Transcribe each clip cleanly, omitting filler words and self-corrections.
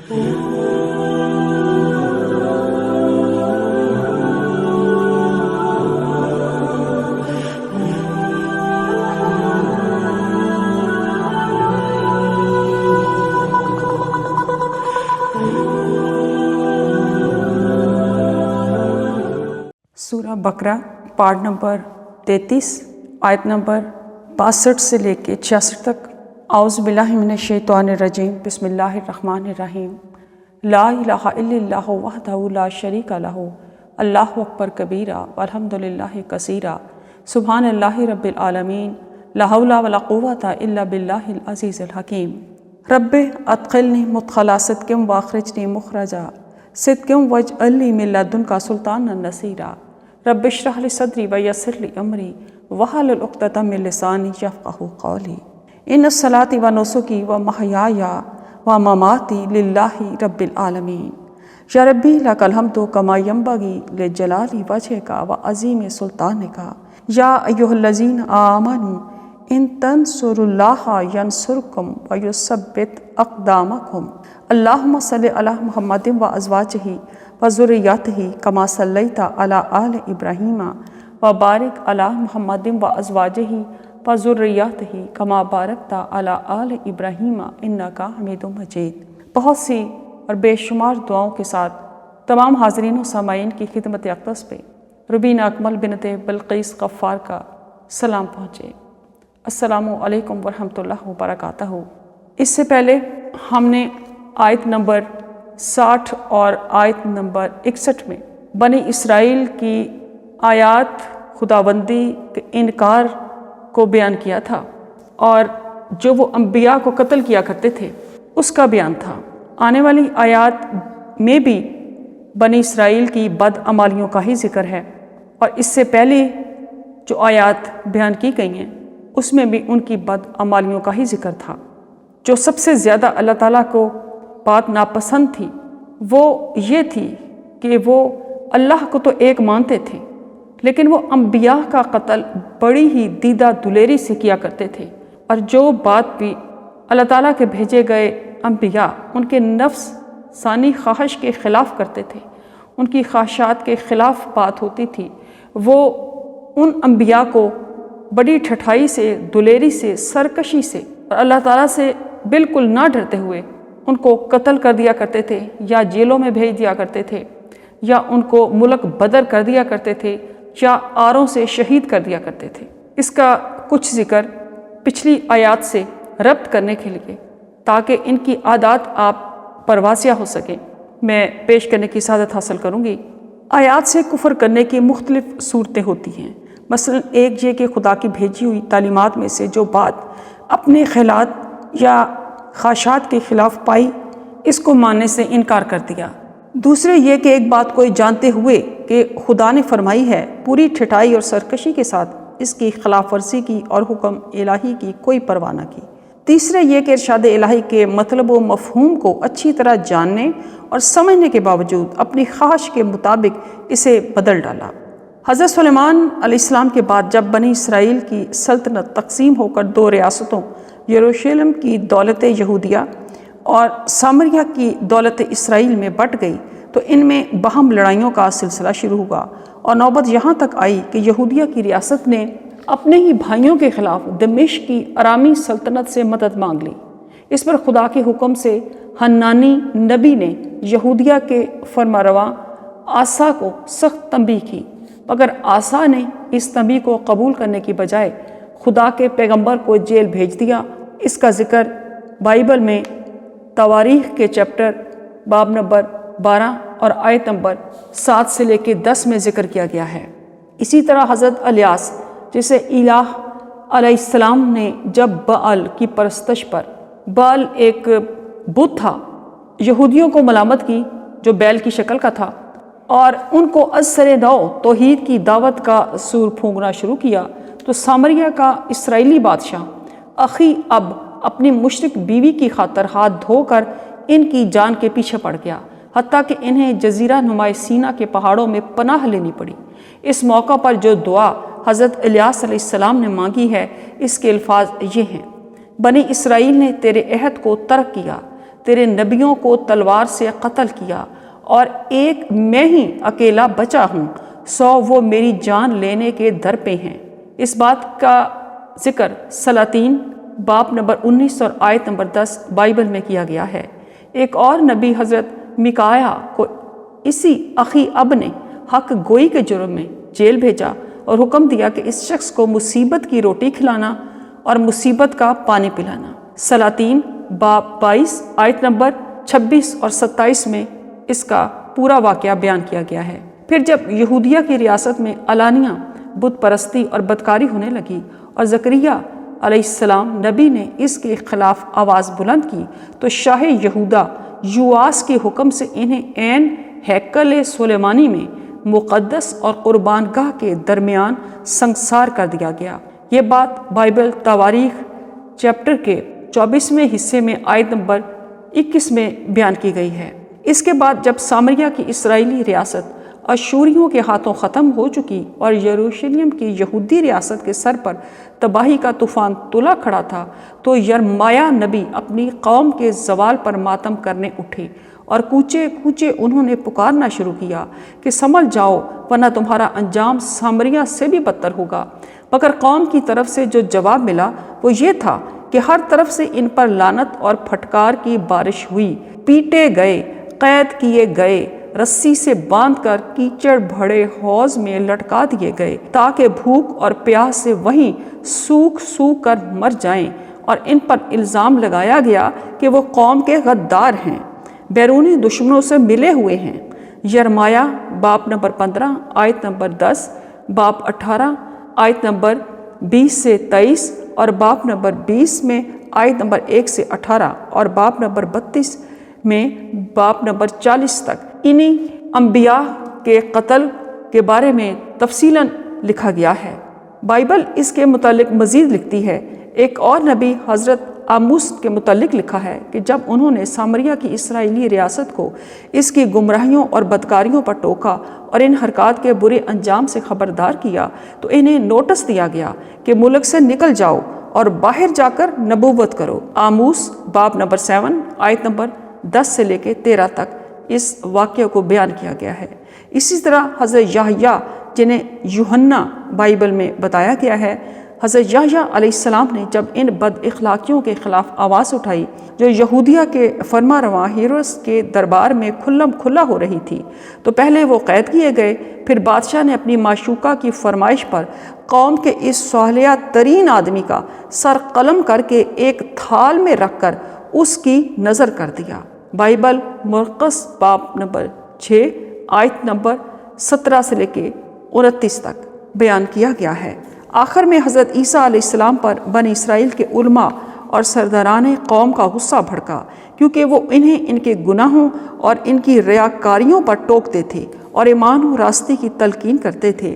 سورہ بقرہ part number 33 آیت number 62 سے لے کے 66 تک۔ اعوذ باللہ من الشیطان الرجیم، بسم اللہ الرحمن الرحیم۔ لا الہ الا اللہ وحدہ لا شریک لہ، اللہ اکبر کبیرہ والحمد للہ کثیرہ، سبحان اللہ رب العالمین، لا حول ولا قوۃ الا باللہ العزیز الحکیم۔ رب ادخلنی مدخل صدق واخرجنی مخرج صدق واجعل لی من لدنک سلطانا نصیرا، رب اشرح لی صدری ویسر لی امری واحلل عقدۃ من لسانی یفقہوا قولی۔ ان الصلاۃ ونسکی ومحیای ومماتی للہ رب العالمین، یا ربی لک الحمد کما ینبغی لجلال وجہک وعظیم سلطانک، یا ایھا الذین آمنوا ان تنصروا اللہ ینصرکم ویثبت اقدامکم۔ اللہم صلی علی محمد وازواجہ وذریتہ کما صلیت علی آل ابراہیم وبارک علی محمد وازواجہ وذریتہ کما بارکت علی آل ابراہیم انک حمید مجید۔ بہت سی اور بے شمار دعاؤں کے ساتھ تمام حاضرین و سامعین کی خدمت اقدس پہ ربین اکمل بنت بلقیس غفار کا سلام پہنچے۔ السلام علیکم ورحمۃ اللہ وبرکاتہ۔ اس سے پہلے ہم نے آیت نمبر 60 اور آیت نمبر 61 میں بنی اسرائیل کی آیات خداوندی کے انکار کو بیان کیا تھا، اور جو وہ انبیاء کو قتل کیا کرتے تھے اس کا بیان تھا۔ آنے والی آیات میں بھی بنی اسرائیل کی بدعمالیوں کا ہی ذکر ہے، اور اس سے پہلے جو آیات بیان کی گئی ہیں اس میں بھی ان کی بدعمالیوں کا ہی ذکر تھا۔ جو سب سے زیادہ اللہ تعالیٰ کو بات ناپسند تھی وہ یہ تھی کہ وہ اللہ کو تو ایک مانتے تھے، لیکن وہ انبیاء کا قتل بڑی ہی دیدہ دلیری سے کیا کرتے تھے، اور جو بات بھی اللہ تعالیٰ کے بھیجے گئے انبیاء ان کے نفس ثانی خواہش کے خلاف کرتے تھے، ان کی خواہشات کے خلاف بات ہوتی تھی، وہ ان انبیاء کو بڑی ٹھٹائی سے، دلیری سے، سرکشی سے اور اللہ تعالیٰ سے بالکل نہ ڈرتے ہوئے ان کو قتل کر دیا کرتے تھے، یا جیلوں میں بھیج دیا کرتے تھے، یا ان کو ملک بدر کر دیا کرتے تھے، یا آروں سے شہید کر دیا کرتے تھے۔ اس کا کچھ ذکر پچھلی آیات سے ربط کرنے کے لیے تاکہ ان کی عادات آپ پر واضح ہو سکیں میں پیش کرنے کی سعادت حاصل کروں گی۔ آیات سے کفر کرنے کی مختلف صورتیں ہوتی ہیں، مثلا ایک یہ کہ خدا کی بھیجی ہوئی تعلیمات میں سے جو بات اپنے خیالات یا خواہشات کے خلاف پائی اس کو ماننے سے انکار کر دیا۔ دوسرے یہ کہ ایک بات کو جانتے ہوئے کہ خدا نے فرمائی ہے پوری ٹھٹائی اور سرکشی کے ساتھ اس کی خلاف ورزی کی اور حکم الہی کی کوئی پرواہ نہ کی۔ تیسرے یہ کہ ارشاد الہی کے مطلب و مفہوم کو اچھی طرح جاننے اور سمجھنے کے باوجود اپنی خواہش کے مطابق اسے بدل ڈالا۔ حضرت سلیمان علیہ السلام کے بعد جب بنی اسرائیل کی سلطنت تقسیم ہو کر دو ریاستوں یروشلم کی دولت یہودیہ اور سامریہ کی دولت اسرائیل میں بٹ گئی تو ان میں باہم لڑائیوں کا سلسلہ شروع ہوا، اور نوبت یہاں تک آئی کہ یہودیہ کی ریاست نے اپنے ہی بھائیوں کے خلاف دمشق کی ارامی سلطنت سے مدد مانگ لی۔ اس پر خدا کے حکم سے حنانی نبی نے یہودیہ کے فرمانروا آسا کو سخت تنبیہ کی، مگر آسا نے اس تنبیہ کو قبول کرنے کی بجائے خدا کے پیغمبر کو جیل بھیج دیا۔ اس کا ذکر بائبل میں تواریخ کے چیپٹر باب نمبر 12 اور آیت نمبر 7 سے لے کے 10 میں ذکر کیا گیا ہے۔ اسی طرح حضرت الیاس جسے الہ علیہ السلام نے جب بعل کی پرستش پر، بعل ایک بت تھا، یہودیوں کو ملامت کی جو بیل کی شکل کا تھا، اور ان کو از سر نو توحید کی دعوت کا سور پھونکنا شروع کیا، تو سامریہ کا اسرائیلی بادشاہ اخی اب اپنی مشرک بیوی کی خاطر ہاتھ دھو کر ان کی جان کے پیچھے پڑ گیا، حتیٰ کہ انہیں جزیرہ نما سینا کے پہاڑوں میں پناہ لینی پڑی۔ اس موقع پر جو دعا حضرت الیاس علیہ السلام نے مانگی ہے اس کے الفاظ یہ ہیں: بنی اسرائیل نے تیرے عہد کو ترک کیا، تیرے نبیوں کو تلوار سے قتل کیا اور ایک میں ہی اکیلا بچا ہوں، 100 وہ میری جان لینے کے در پہ ہیں۔ اس بات کا ذکر سلاطین باب نمبر 19 اور آیت نمبر 10 بائبل میں کیا گیا ہے۔ ایک اور نبی حضرت میکایا کو اسی اخی اب نے حق گوئی کے جرم میں جیل بھیجا اور حکم دیا کہ اس شخص کو مصیبت کی روٹی کھلانا اور مصیبت کا پانی پلانا۔ سلاطین باب 22 آیت نمبر 26 اور 27 میں اس کا پورا واقعہ بیان کیا گیا ہے۔ پھر جب یہودیہ کی ریاست میں علانیہ بت پرستی اور بدکاری ہونے لگی اور زکریا علیہ السلام نبی نے اس کے خلاف آواز بلند کی تو شاہ یہودا یواس کے حکم سے انہیں عین ہیکل سلیمانی میں مقدس اور قربان گاہ کے درمیان سنگسار کر دیا گیا۔ یہ بات بائبل تواریخ چیپٹر کے 24ویں حصے میں آیت نمبر 21 میں بیان کی گئی ہے۔ اس کے بعد جب سامریہ کی اسرائیلی ریاست اشوریوں کے ہاتھوں ختم ہو چکی اور یروشلم کی یہودی ریاست کے سر پر تباہی کا طوفان تلا کھڑا تھا تو یرمایہ نبی اپنی قوم کے زوال پر ماتم کرنے اٹھے اور کوچے کوچے انہوں نے پکارنا شروع کیا کہ سنبھل جاؤ ورنہ تمہارا انجام سامریہ سے بھی بدتر ہوگا۔ مگر قوم کی طرف سے جو جواب ملا وہ یہ تھا کہ ہر طرف سے ان پر لعنت اور پھٹکار کی بارش ہوئی، پیٹے گئے، قید کیے گئے، رسی سے باندھ کر کیچڑ بھرے حوض میں لٹکا دیے گئے تاکہ بھوک اور پیاس سے وہیں سوکھ سوکھ کر مر جائیں، اور ان پر الزام لگایا گیا کہ وہ قوم کے غدار ہیں، بیرونی دشمنوں سے ملے ہوئے ہیں۔ یرمایہ باب نمبر 15 آیت نمبر 10، باب 18 آیت نمبر 20 سے 23 اور باب نمبر 20 میں آیت نمبر 1 سے 18 اور باب نمبر 32 میں باب نمبر 40 تک انہی انبیاء کے قتل کے بارے میں تفصیلاً لکھا گیا ہے۔ بائبل اس کے متعلق مزید لکھتی ہے۔ ایک اور نبی حضرت آموس کے متعلق لکھا ہے کہ جب انہوں نے سامریہ کی اسرائیلی ریاست کو اس کی گمراہیوں اور بدکاریوں پر ٹوکا اور ان حرکات کے برے انجام سے خبردار کیا تو انہیں نوٹس دیا گیا کہ ملک سے نکل جاؤ اور باہر جا کر نبوت کرو۔ آموس باب نمبر 7 آیت نمبر 10 سے لے کے 13 تک اس واقعہ کو بیان کیا گیا ہے۔ اسی طرح حضرت یحییٰ جنہیں یوحنا بائبل میں بتایا گیا ہے، حضرت یحییٰ علیہ السلام نے جب ان بد اخلاقیوں کے خلاف آواز اٹھائی جو یہودیہ کے فرما رواں ہیروس کے دربار میں کھلم کھلا ہو رہی تھی تو پہلے وہ قید کیے گئے، پھر بادشاہ نے اپنی معشوقہ کی فرمائش پر قوم کے اس صالحہ ترین آدمی کا سر قلم کر کے ایک تھال میں رکھ کر اس کی نظر کر دیا۔ بائبل مرقس باب نمبر 6 آیت نمبر 17 سے لے کے 29 تک بیان کیا گیا ہے۔ آخر میں حضرت عیسیٰ علیہ السلام پر بنی اسرائیل کے علماء اور سرداران قوم کا غصہ بھڑکا کیونکہ وہ انہیں ان کے گناہوں اور ان کی ریاکاریوں پر ٹوکتے تھے اور ایمان و راستی کی تلقین کرتے تھے۔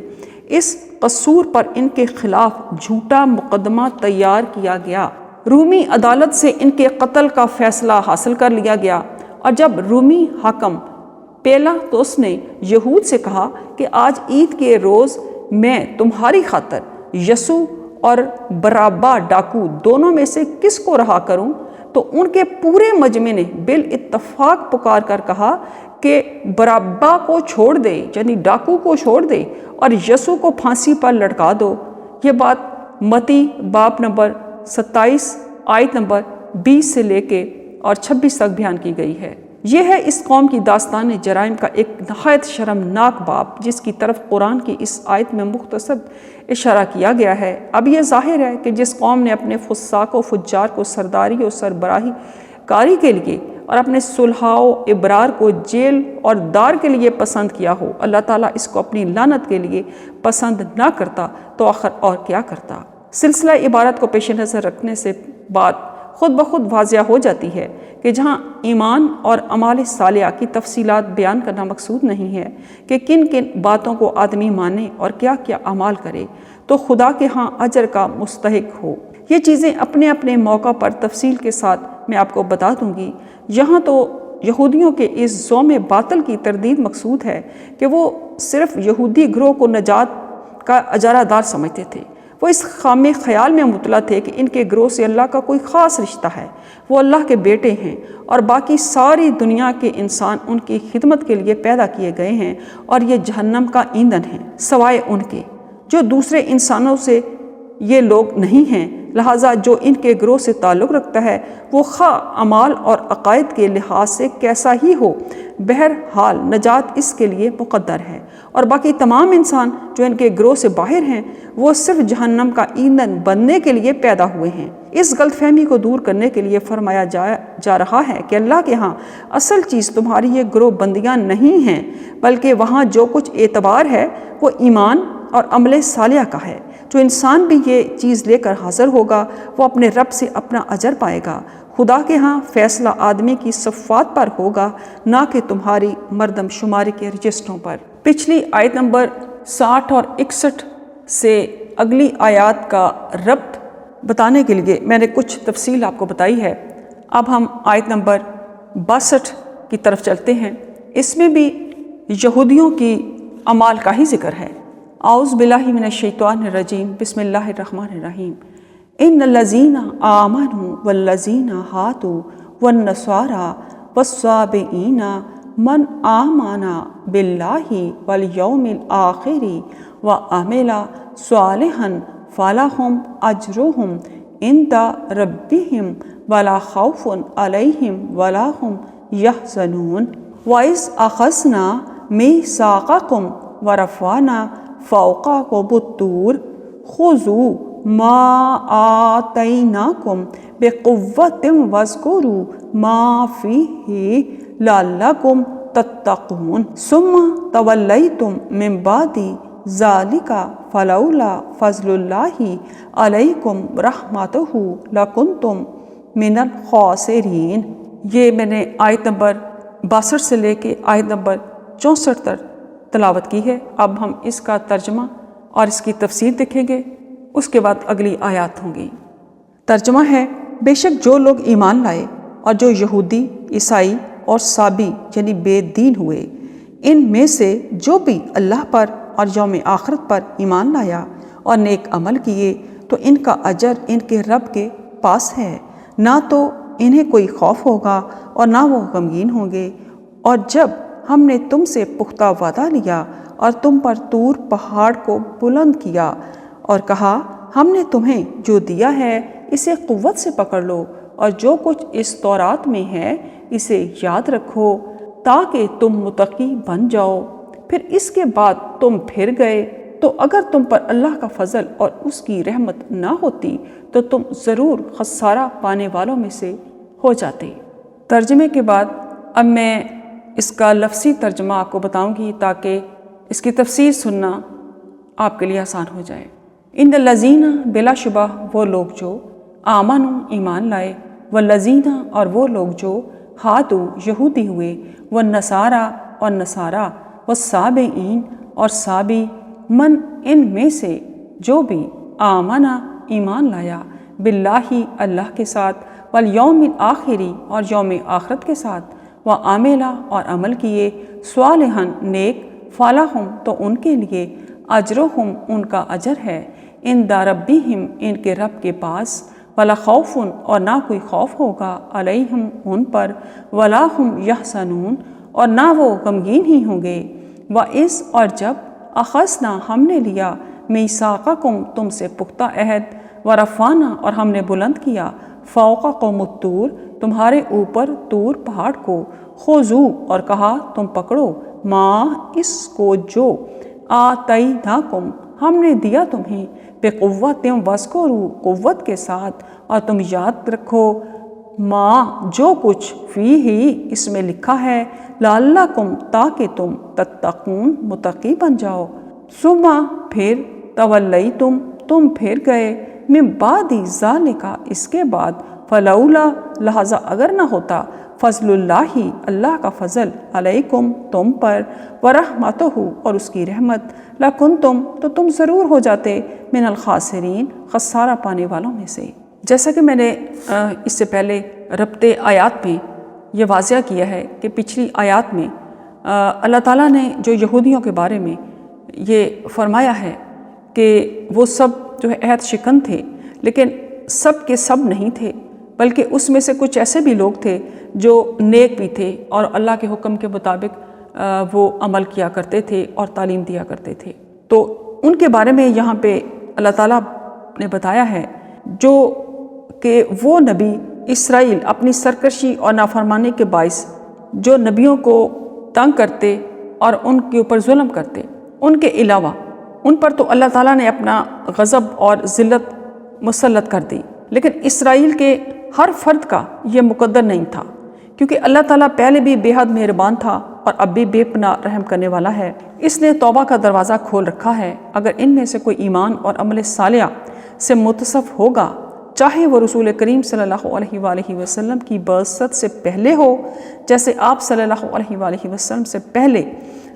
اس قصور پر ان کے خلاف جھوٹا مقدمہ تیار کیا گیا۔ رومی عدالت سے ان کے قتل کا فیصلہ حاصل کر لیا گیا، اور جب رومی حاکم پیلاطس نے یہود سے کہا کہ آج عید کے روز میں تمہاری خاطر یسوع اور برابا ڈاکو دونوں میں سے کس کو رہا کروں، تو ان کے پورے مجمع نے بالاتفاق پکار کر کہا کہ برابا کو چھوڑ دے، یعنی ڈاکو کو چھوڑ دے، اور یسوع کو پھانسی پر لٹکا دو۔ یہ بات متی باب نمبر 27 آیت نمبر 20 سے لے کے اور 26 تک بیان کی گئی ہے۔ یہ ہے اس قوم کی داستان جرائم کا ایک نہایت شرمناک باب جس کی طرف قرآن کی اس آیت میں مختصر اشارہ کیا گیا ہے۔ اب یہ ظاہر ہے کہ جس قوم نے اپنے فساق و فجار کو سرداری و سربراہی کاری کے لیے اور اپنے صلح و ابرار کو جیل اور دار کے لیے پسند کیا ہو، اللہ تعالیٰ اس کو اپنی لعنت کے لیے پسند نہ کرتا تو آخر اور کیا کرتا۔ سلسلہ عبارت کو پیش نظر رکھنے سے بات خود بخود واضح ہو جاتی ہے کہ جہاں ایمان اور اعمال صالحہ کی تفصیلات بیان کرنا مقصود نہیں ہے کہ کن کن باتوں کو آدمی مانے اور کیا کیا اعمال کرے تو خدا کے ہاں اجر کا مستحق ہو۔ یہ چیزیں اپنے اپنے موقع پر تفصیل کے ساتھ میں آپ کو بتا دوں گی۔ یہاں تو یہودیوں کے اس زوم باطل کی تردید مقصود ہے کہ وہ صرف یہودی گروہ کو نجات کا اجارہ دار سمجھتے تھے، وہ اس خامی خیال میں مبتلا تھے کہ ان کے گروہ سے اللہ کا کوئی خاص رشتہ ہے، وہ اللہ کے بیٹے ہیں اور باقی ساری دنیا کے انسان ان کی خدمت کے لیے پیدا کیے گئے ہیں اور یہ جہنم کا ایندھن ہے سوائے ان کے جو دوسرے انسانوں سے یہ لوگ نہیں ہیں۔ لہٰذا جو ان کے گروہ سے تعلق رکھتا ہے وہ خواہ اعمال اور عقائد کے لحاظ سے کیسا ہی ہو، بہرحال نجات اس کے لیے مقدر ہے، اور باقی تمام انسان جو ان کے گروہ سے باہر ہیں وہ صرف جہنم کا ایندھن بننے کے لیے پیدا ہوئے ہیں۔ اس غلط فہمی کو دور کرنے کے لیے فرمایا جا رہا ہے کہ اللہ کے ہاں اصل چیز تمہاری یہ گروہ بندیاں نہیں ہیں، بلکہ وہاں جو کچھ اعتبار ہے وہ ایمان اور عمل صالحہ کا ہے۔ جو انسان بھی یہ چیز لے کر حاضر ہوگا وہ اپنے رب سے اپنا اجر پائے گا۔ خدا کے ہاں فیصلہ آدمی کی صفات پر ہوگا، نہ کہ تمہاری مردم شماری کے رجسٹروں پر۔ پچھلی آیت نمبر 60 اور 61 سے اگلی آیات کا ربط بتانے کے لیے میں نے کچھ تفصیل آپ کو بتائی ہے۔ اب ہم آیت نمبر 62 کی طرف چلتے ہیں۔ اس میں بھی یہودیوں کی اعمال کا ہی ذکر ہے۔ اعوذ باللہ من الشیطان الرجیم، بسم اللہ الرحمن الرحیم۔ ان الذین آمنوا والذین ہادوا والنصارى والصابئین من آمن باللہ والیوم الآخر وعمل صالحا فلہم اجرہم عند ربہم ولا خوف علیہم ولا هم یحزنون۔ وَإِذْ أَخَذْنَا مِيثَاقَكُمْ وَرَفَعْنَا فَوْقَكُمُ الطُّورَ خُذُوا مَا آتَيْنَاكُمْ بِقُوَّةٍ وَاذْكُرُوا مَا فِيهِ لَعَلَّكُمْ تَتَّقُونَ ثُمَّ تَوَلَّيْتُمْ مِنْ بَعْدِ ذَلِكَ فَلَوْلَا فَضْلُ اللَّهِ عَلَيْكُمْ وَرَحْمَتُهُ لَكُنْتُمْ مِنَ الْخَاسِرِينَ۔ یہ میں نے آیت نمبر 62 سے لے کے آیت نمبر 64 تک تلاوت کی ہے۔ اب ہم اس کا ترجمہ اور اس کی تفسیر دیکھیں گے، اس کے بعد اگلی آیات ہوں گی۔ ترجمہ ہے، بے شک جو لوگ ایمان لائے اور جو یہودی، عیسائی اور صابی یعنی بے دین ہوئے، ان میں سے جو بھی اللہ پر اور یوم آخرت پر ایمان لایا اور نیک عمل کیے تو ان کا اجر ان کے رب کے پاس ہے، نہ تو انہیں کوئی خوف ہوگا اور نہ وہ غمگین ہوں گے۔ اور جب ہم نے تم سے پختہ وعدہ لیا اور تم پر طور پہاڑ کو بلند کیا اور کہا ہم نے تمہیں جو دیا ہے اسے قوت سے پکڑ لو اور جو کچھ اس تورات میں ہے اسے یاد رکھو تاکہ تم متقی بن جاؤ، پھر اس کے بعد تم پھر گئے تو اگر تم پر اللہ کا فضل اور اس کی رحمت نہ ہوتی تو تم ضرور خسارہ پانے والوں میں سے ہو جاتے۔ ترجمے کے بعد اب میں اس کا لفظی ترجمہ آپ کو بتاؤں گی تاکہ اس کی تفسیر سننا آپ کے لیے آسان ہو جائے۔ ان الذین بلا شبہ وہ لوگ جو آمنوا ایمان لائے، والذین اور وہ لوگ جو ہادوا یہودی ہوئے، والنصارى اور نصارہ، والصابئین اور صابی، من ان میں سے جو بھی آمنا ایمان لایا، باللہ اللہ کے ساتھ، والیوم الآخری اور یوم آخرت کے ساتھ، وعملا اور عمل کیے، صالحا نیک، فلہم تو ان کے لیے، اجرہم ان کا اجر ہے، عند ربہم ان کے رب کے پاس، ولا خوف اور نہ کوئی خوف ہوگا، علیہم ان پر، ولا ہم یحزنون اور نہ وہ غمگین ہی ہوں گے۔ وَإِذْ اور جب اخذنا ہم نے لیا، میثاقکم تم سے پختہ عہد، ورفعنا اور ہم نے بلند کیا، فوقکم الطور تمہارے اوپر طور پہاڑ کو، خذوا اور کہا تم پکڑو، ما اس کو جو، آتیناکم ہم نے دیا تمہیں، بقوت واذکروا قوت کے ساتھ، اور تم یاد رکھو، ما جو کچھ فیہ اس میں لکھا ہے، لعلکم تاکہ تم، تتقون متقی بن جاؤ، ثم پھر، تولیتم تم پھر گئے، من بعد ذالک اس کے بعد، فلولا لہذا اگر نہ ہوتا، فضل اللہ اللہ کا فضل، علیکم تم پر، ورحمتہ اور اس کی رحمت، لکنتم تو تم ضرور ہو جاتے، من الخاسرین خسارہ پانے والوں میں سے۔ جیسا کہ میں نے اس سے پہلے ربط آیات میں یہ واضح کیا ہے کہ پچھلی آیات میں اللہ تعالیٰ نے جو یہودیوں کے بارے میں یہ فرمایا ہے کہ وہ سب جو ہے عہد شکن تھے، لیکن سب کے سب نہیں تھے، بلکہ اس میں سے کچھ ایسے بھی لوگ تھے جو نیک بھی تھے اور اللہ کے حکم کے مطابق وہ عمل کیا کرتے تھے اور تعلیم دیا کرتے تھے۔ تو ان کے بارے میں یہاں پہ اللہ تعالیٰ نے بتایا ہے جو کہ وہ نبی اسرائیل اپنی سرکشی اور نافرمانی کے باعث جو نبیوں کو تنگ کرتے اور ان کے اوپر ظلم کرتے، ان کے علاوہ ان پر تو اللہ تعالیٰ نے اپنا غضب اور ذلت مسلط کر دی، لیکن اسرائیل کے ہر فرد کا یہ مقدر نہیں تھا، کیونکہ اللہ تعالیٰ پہلے بھی بے حد مہربان تھا اور اب بھی بے پناہ رحم کرنے والا ہے۔ اس نے توبہ کا دروازہ کھول رکھا ہے، اگر ان میں سے کوئی ایمان اور عمل صالح سے متصف ہوگا، چاہے وہ رسول کریم صلی اللہ علیہ وآلہ وسلم کی بعثت سے پہلے ہو، جیسے آپ صلی اللہ علیہ وآلہ وسلم سے پہلے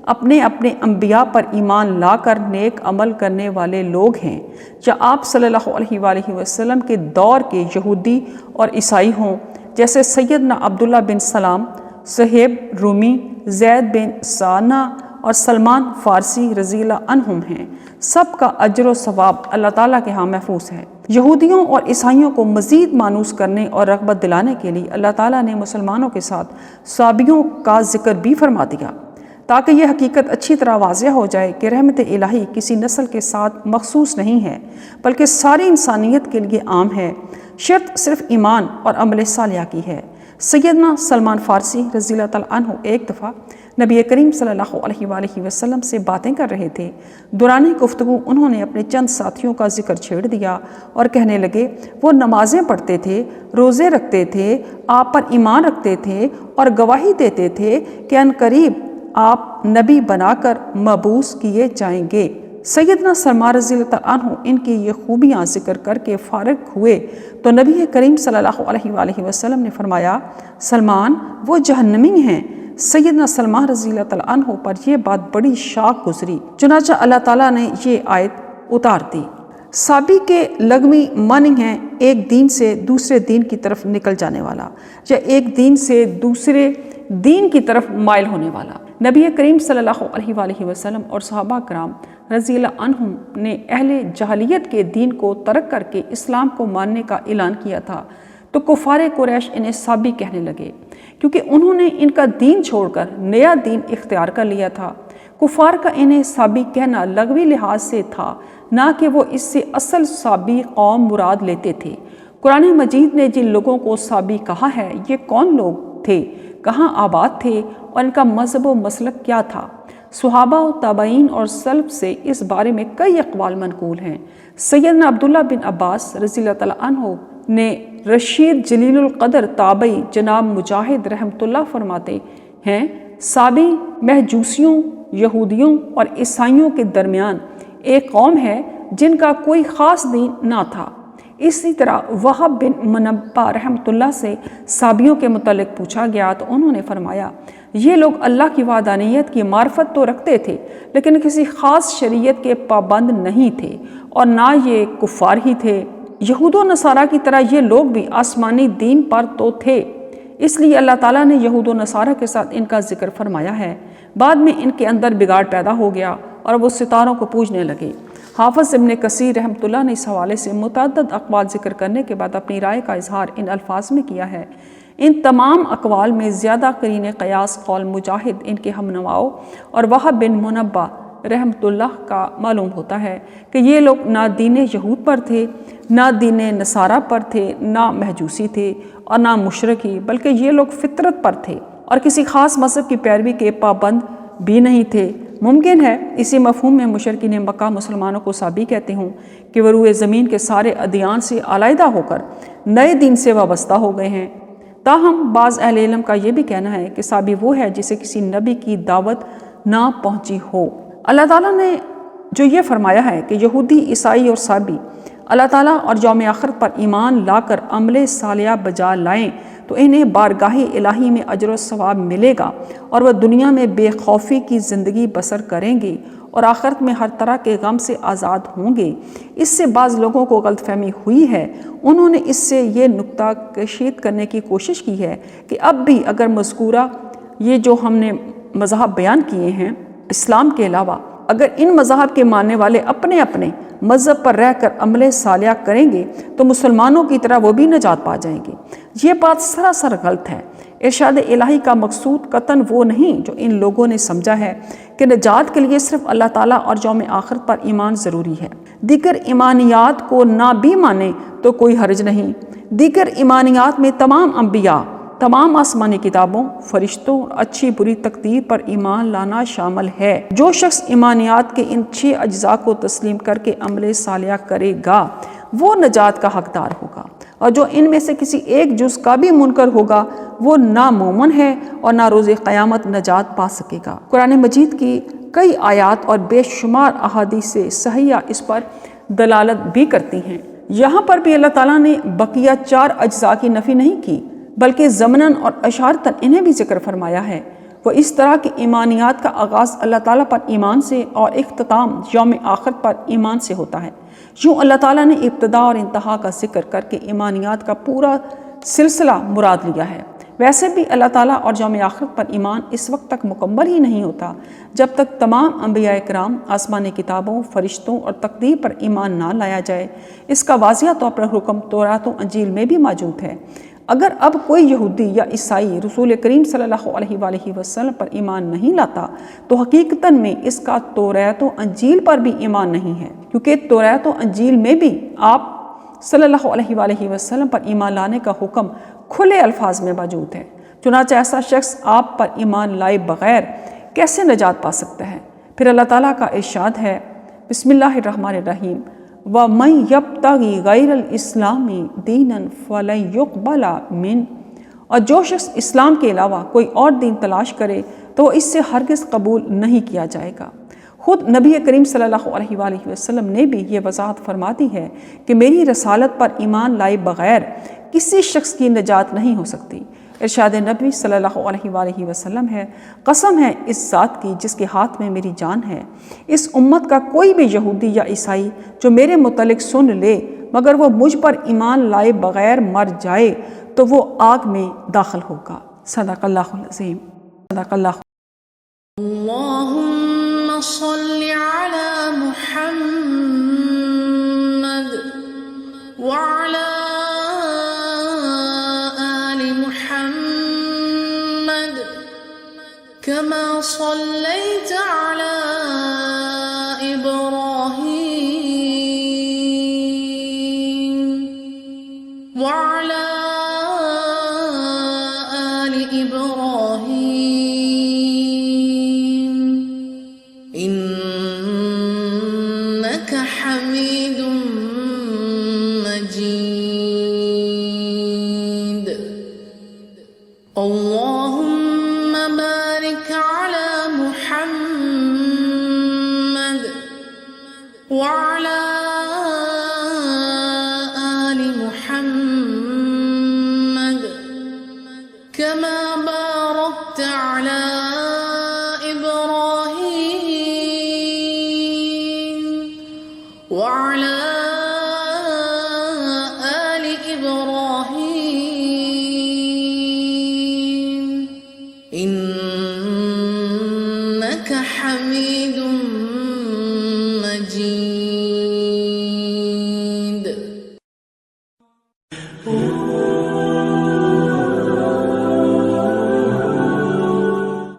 اپنے انبیاء پر ایمان لا کر نیک عمل کرنے والے لوگ ہیں، یا آپ صلی اللہ علیہ وآلہ وسلم کے دور کے یہودی اور عیسائی ہوں، جیسے سیدنا عبداللہ بن سلام، صہیب رومی، زید بن ثانہ اور سلمان فارسی رضی اللہ عنہم ہیں۔ سب کا اجر و ثواب اللہ تعالیٰ کے ہاں محفوظ ہے۔ یہودیوں اور عیسائیوں کو مزید مانوس کرنے اور رغبت دلانے کے لیے اللہ تعالیٰ نے مسلمانوں کے ساتھ صحابیوں کا ذکر بھی فرما دیا، تاکہ یہ حقیقت اچھی طرح واضح ہو جائے کہ رحمت الہی کسی نسل کے ساتھ مخصوص نہیں ہے، بلکہ ساری انسانیت کے لیے عام ہے۔ شرط صرف ایمان اور عمل صالحہ کی ہے۔ سیدنا سلمان فارسی رضی اللہ تعالیٰ عنہ ایک دفعہ نبی کریم صلی اللہ علیہ وآلہ وسلم سے باتیں کر رہے تھے۔ دوران گفتگو انہوں نے اپنے چند ساتھیوں کا ذکر چھیڑ دیا اور کہنے لگے، وہ نمازیں پڑھتے تھے، روزے رکھتے تھے، آپ پر ایمان رکھتے تھے اور گواہی دیتے تھے کہ ان قریب آپ نبی بنا کر مبعوث کیے جائیں گے۔ سیدنا سلمان رضی اللہ عنہ ان کی یہ خوبیاں ذکر کر کے فارغ ہوئے تو نبی کریم صلی اللہ علیہ وآلہ وسلم نے فرمایا، سلمان وہ جہنمی ہیں۔ سیدنا سلمان رضی اللہ عنہ پر یہ بات بڑی شاق گزری، چنانچہ اللہ تعالیٰ نے یہ آیت اتار دی۔ صابی کے لغوی معنی ہیں ایک دین سے دوسرے دین کی طرف نکل جانے والا، یا ایک دین سے دوسرے دین کی طرف مائل ہونے والا۔ نبی کریم صلی اللہ علیہ وآلہ وسلم اور صحابہ کرام رضی اللہ عنہم نے اہل جاہلیت کے دین کو ترک کر کے اسلام کو ماننے کا اعلان کیا تھا، تو کفار قریش انہیں صابی کہنے لگے، کیونکہ انہوں نے ان کا دین چھوڑ کر نیا دین اختیار کر لیا تھا۔ کفار کا انہیں صابی کہنا لغوی لحاظ سے تھا، نہ کہ وہ اس سے اصل صابی قوم مراد لیتے تھے۔ قرآن مجید نے جن لوگوں کو صابی کہا ہے، یہ کون لوگ تھے، کہاں آباد تھے اور ان کا مذہب و مسلک کیا تھا؟ صحابہ و تابعین اور سلف سے اس بارے میں کئی اقوال منقول ہیں۔ سیدنا عبداللہ بن عباس رضی اللہ تعالیٰ عنہ نے رشید جلیل القدر تابعی جناب مجاہد رحمۃ اللہ فرماتے ہیں، صابی مہجوسیوں، یہودیوں اور عیسائیوں کے درمیان ایک قوم ہے جن کا کوئی خاص دین نہ تھا۔ اسی طرح وہب بن منبہ رحمۃ اللہ سے صابیوں کے متعلق پوچھا گیا تو انہوں نے فرمایا، یہ لوگ اللہ کی وحدانیت کی معرفت تو رکھتے تھے، لیکن کسی خاص شریعت کے پابند نہیں تھے، اور نہ یہ کفار ہی تھے۔ یہود و نصارہ کی طرح یہ لوگ بھی آسمانی دین پر تو تھے، اس لیے اللہ تعالیٰ نے یہود و نصارہ کے ساتھ ان کا ذکر فرمایا ہے۔ بعد میں ان کے اندر بگاڑ پیدا ہو گیا اور وہ ستاروں کو پوجنے لگے۔ حافظ ابن کثیر رحمۃ اللہ نے اس حوالے سے متعدد اقوال ذکر کرنے کے بعد اپنی رائے کا اظہار ان الفاظ میں کیا ہے، ان تمام اقوال میں زیادہ قرین قیاس قول مجاہد، ان کے ہم نواؤں اور وہب بن منبہ رحمۃ اللہ کا معلوم ہوتا ہے کہ یہ لوگ نہ دین یہود پر تھے، نہ دین نصارہ پر تھے، نہ مہجوسی تھے اور نہ مشرکی، بلکہ یہ لوگ فطرت پر تھے اور کسی خاص مذہب کی پیروی کے پابند بھی نہیں تھے۔ ممکن ہے اسی مفہوم میں مشرکین مکہ مسلمانوں کو صابی کہتے ہوں کہ وہ روئے زمین کے سارے ادیان سے علیحدہ ہو کر نئے دین سے وابستہ ہو گئے ہیں۔ تاہم بعض اہل علم کا یہ بھی کہنا ہے کہ صابی وہ ہے جسے کسی نبی کی دعوت نہ پہنچی ہو۔ اللہ تعالیٰ نے جو یہ فرمایا ہے کہ یہودی، عیسائی اور صابی اللہ تعالیٰ اور یوم آخر پر ایمان لا کر عمل صالحہ بجا لائیں تو انہیں بارگاہ الہی میں اجر و ثواب ملے گا اور وہ دنیا میں بے خوفی کی زندگی بسر کریں گے اور آخرت میں ہر طرح کے غم سے آزاد ہوں گے۔ اس سے بعض لوگوں کو غلط فہمی ہوئی ہے، انہوں نے اس سے یہ نکتہ کشید کرنے کی کوشش کی ہے کہ اب بھی اگر مذکورہ یہ جو ہم نے مذاہب بیان کیے ہیں اسلام کے علاوہ اگر ان مذاہب کے ماننے والے اپنے اپنے مذہب پر رہ کر عمل صالحہ کریں گے تو مسلمانوں کی طرح وہ بھی نجات پا جائیں گے۔ یہ بات سراسر غلط ہے۔ ارشاد الہی کا مقصود قطعاً وہ نہیں جو ان لوگوں نے سمجھا ہے کہ نجات کے لیے صرف اللہ تعالیٰ اور یوم آخرت پر ایمان ضروری ہے۔ دیگر ایمانیات کو نہ بھی مانے تو کوئی حرج نہیں۔ دیگر ایمانیات میں تمام انبیاء، تمام آسمانی کتابوں، فرشتوں اور اچھی بری تقدیر پر ایمان لانا شامل ہے۔ جو شخص ایمانیات کے ان 6 اجزاء کو تسلیم کر کے عمل صالحہ کرے گا وہ نجات کا حقدار ہوگا، اور جو ان میں سے کسی ایک جز کا بھی منکر ہوگا وہ نہ مومن ہے اور نہ روز قیامت نجات پا سکے گا۔ قرآن مجید کی کئی آیات اور بے شمار احادیث صحیحہ اس پر دلالت بھی کرتی ہیں۔ یہاں پر بھی اللہ تعالیٰ نے بقیہ 4 اجزاء کی نفی نہیں کی، بلکہ ضمناً اور اشارتاً انہیں بھی ذکر فرمایا ہے۔ وہ اس طرح کی ایمانیات کا آغاز اللہ تعالیٰ پر ایمان سے اور اختتام یوم آخرت پر ایمان سے ہوتا ہے۔ یوں اللہ تعالیٰ نے ابتدا اور انتہا کا ذکر کر کے ایمانیات کا پورا سلسلہ مراد لیا ہے۔ ویسے بھی اللہ تعالیٰ اور یوم آخرت پر ایمان اس وقت تک مکمل ہی نہیں ہوتا جب تک تمام انبیاء کرام، آسمانی کتابوں، فرشتوں اور تقدیر پر ایمان نہ لایا جائے۔ اس کا واضح طور پر حکم تورات و انجیل میں بھی موجود ہے۔ اگر اب کوئی یہودی یا عیسائی رسول کریم صلی اللہ علیہ وآلہ وسلم پر ایمان نہیں لاتا تو حقیقتاً میں اس کا تورات و انجیل پر بھی ایمان نہیں ہے، کیونکہ تورات و انجیل میں بھی آپ صلی اللہ علیہ وآلہ وسلم پر ایمان لانے کا حکم کھلے الفاظ میں موجود ہے۔ چنانچہ ایسا شخص آپ پر ایمان لائے بغیر کیسے نجات پا سکتا ہے؟ پھر اللہ تعالیٰ کا ارشاد ہے، بسم اللہ الرحمن الرحیم، وَمَن يَبْتَغِ غَيْرَ الْإِسْلَامِ دِينًا فَلَن يُقْبَلَ مِنْهُ، اور جو شخص اسلام کے علاوہ کوئی اور دین تلاش کرے تو اس سے ہرگز قبول نہیں کیا جائے گا۔ خود نبی کریم صلی اللہ علیہ وآلہ وسلم نے بھی یہ وضاحت فرما دی ہے کہ میری رسالت پر ایمان لائے بغیر کسی شخص کی نجات نہیں ہو سکتی۔ ارشاد نبی صلی اللہ علیہ وآلہ وسلم ہے، قسم ہے اس ذات کی جس کے ہاتھ میں میری جان ہے، اس امت کا کوئی بھی یہودی یا عیسائی جو میرے متعلق سن لے مگر وہ مجھ پر ایمان لائے بغیر مر جائے تو وہ آگ میں داخل ہوگا۔ صدق اللہ العظیم۔ صدق اللہ۔ اللہم صل علی محمد وعلی كما صليت على إبراهيم وعلى آل إبراهيم إنك حميد مجيد۔ اللهم بارك على محمد وعلى آل محمد كما باركت على إبراهيم وعلى